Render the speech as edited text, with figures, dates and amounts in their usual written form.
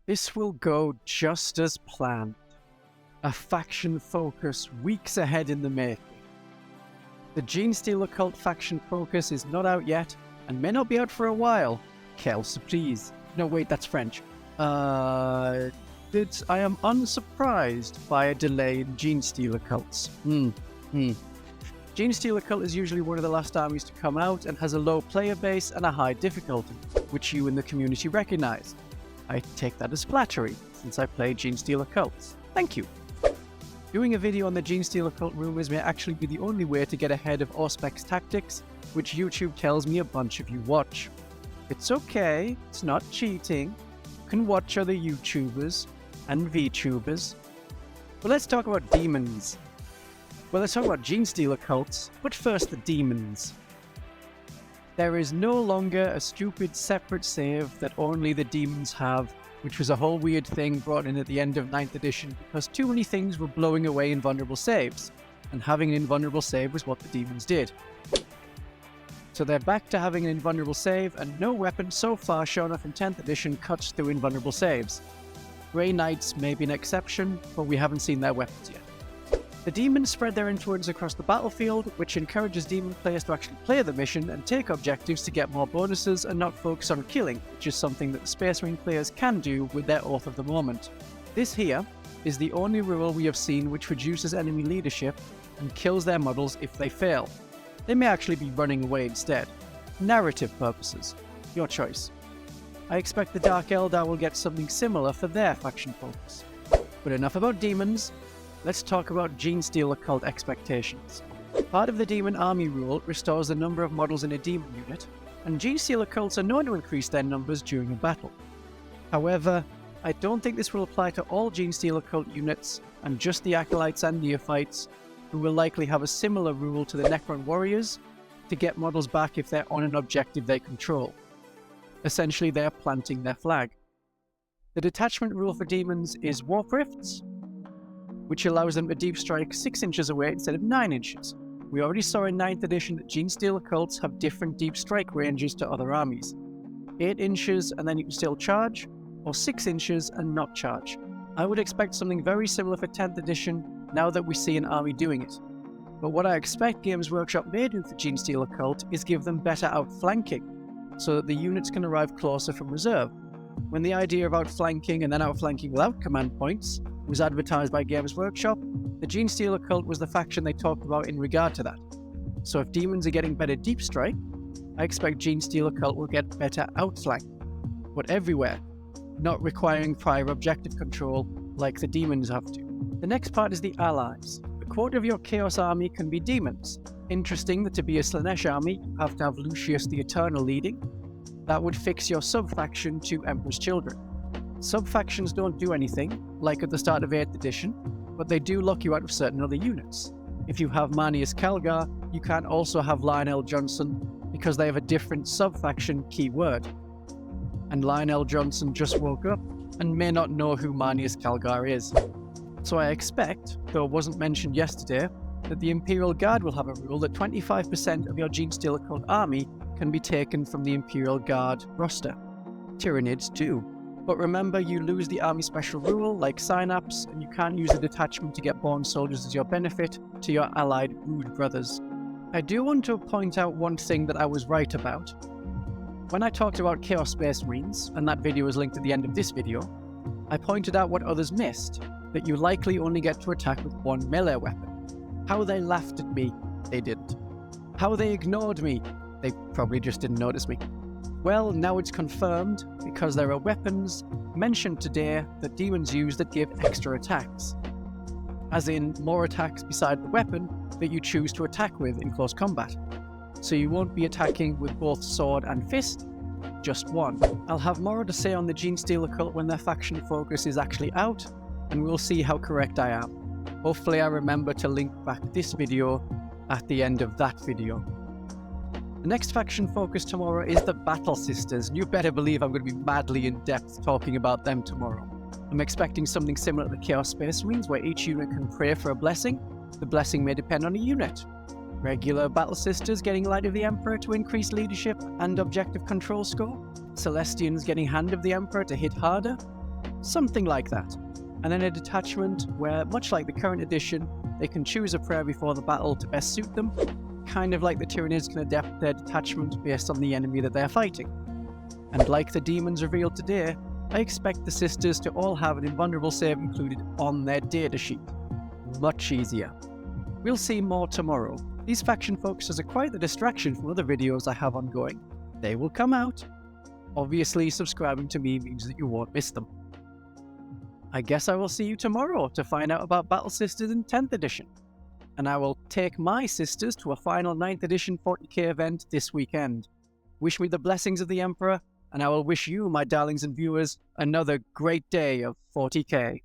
This will go just as planned. A faction focus weeks ahead in the making. The Genestealer Cult faction focus is not out yet, and may not be out for a while. Quelle surprise. No, wait, that's French. I am unsurprised by a delay in Genestealer Cults. Genestealer Cult is usually one of the last armies to come out and has a low player base and a high difficulty, which you in the community recognize. I take that as flattery, since I play Genestealer Cults. Thank you. Doing a video on the Genestealer Cult rumors may actually be the only way to get ahead of Auspex tactics, which YouTube tells me a bunch of you watch. It's okay, it's not cheating. You can watch other YouTubers and VTubers. But let's talk about demons. Well, let's talk about Genestealer Cults, but first the demons. There is no longer a stupid separate save that only the demons have, which was a whole weird thing brought in at the end of 9th edition because too many things were blowing away invulnerable saves, and having an invulnerable save was what the demons did. So they're back to having an invulnerable save, and no weapon so far shown off in 10th edition cuts through invulnerable saves. Grey Knights may be an exception, but we haven't seen their weapons yet. The demons spread their influence across the battlefield, which encourages demon players to actually play the mission and take objectives to get more bonuses and not focus on killing, which is something that the Space Marine players can do with their Oath of the Moment. This here is the only rule we have seen which reduces enemy leadership and kills their models if they fail. They may actually be running away instead. Narrative purposes. Your choice. I expect the Dark Eldar will get something similar for their faction focus. But enough about demons. Let's talk about Genestealer Cult expectations. Part of the Demon Army rule restores the number of models in a demon unit, and Genestealer Cults are known to increase their numbers during a battle. However, I don't think this will apply to all Genestealer Cult units, and just the Acolytes and Neophytes, who will likely have a similar rule to the Necron Warriors, to get models back if they're on an objective they control. Essentially, they are planting their flag. The detachment rule for demons is Warp Rifts, which allows them to deep strike 6 inches away instead of 9 inches. We already saw in 9th edition that Genestealer Cults have different deep strike ranges to other armies. 8 inches and then you can still charge, or 6 inches and not charge. I would expect something very similar for 10th edition now that we see an army doing it. But what I expect Games Workshop may do for Genestealer Cult is give them better outflanking, so that the units can arrive closer from reserve. When the idea of outflanking and then outflanking without command points was advertised by Games Workshop, the Genestealer Cult was the faction they talked about in regard to that. So if demons are getting better deep strike, I expect Genestealer Cult will get better outflank, but everywhere, not requiring prior objective control like the demons have to. The next part is the allies. A quarter of your Chaos army can be demons. Interesting that to be a Slaanesh army, you have to have Lucius the Eternal leading. That would fix your sub-faction to Emperor's Children. Sub-factions don't do anything, like at the start of 8th edition, but they do lock you out of certain other units. If you have Manius Calgar, you can't also have Lionel Johnson because they have a different sub-faction keyword. And Lionel Johnson just woke up and may not know who Manius Calgar is. So I expect, though it wasn't mentioned yesterday, that the Imperial Guard will have a rule that 25% of your Genestealer Cult army can be taken from the Imperial Guard roster. Tyranids too. But remember, you lose the army special rule, like Synapse, and you can't use a detachment to get born soldiers as your benefit to your allied Brood brothers. I do want to point out one thing that I was right about. When I talked about Chaos Space Marines, and that video is linked at the end of this video, I pointed out what others missed, that you likely only get to attack with one melee weapon. How they laughed at me, they didn't. How they ignored me, they probably just didn't notice me. Well, now it's confirmed, because there are weapons mentioned today that demons use that give extra attacks. As in, more attacks beside the weapon that you choose to attack with in close combat. So you won't be attacking with both sword and fist, just one. I'll have more to say on the Genestealer Cult when their faction focus is actually out, and we'll see how correct I am. Hopefully I remember to link back this video at the end of that video. The next faction focus tomorrow is the Battle Sisters, and you better believe I'm going to be madly in depth talking about them tomorrow. I'm expecting something similar to the Chaos Space Marines, where each unit can pray for a blessing. The blessing may depend on a unit. Regular Battle Sisters getting Light of the Emperor to increase leadership and objective control score. Celestians getting Hand of the Emperor to hit harder. something like that. And then a detachment where, much like the current edition, they can choose a prayer before the battle to best suit them, kind of like the Tyranids can adapt their detachment based on the enemy that they're fighting. And like the Demons revealed today, I expect the sisters to all have an invulnerable save included on their datasheet. Much easier. We'll see more tomorrow. These faction focuses are quite the distraction from other videos I have ongoing. They will come out. Obviously, subscribing to me means that you won't miss them. I guess I will see you tomorrow to find out about Battle Sisters in 10th edition. And I will take my sisters to a final 9th edition 40k event this weekend. Wish me the blessings of the Emperor, and I will wish you, my darlings and viewers, another great day of 40k.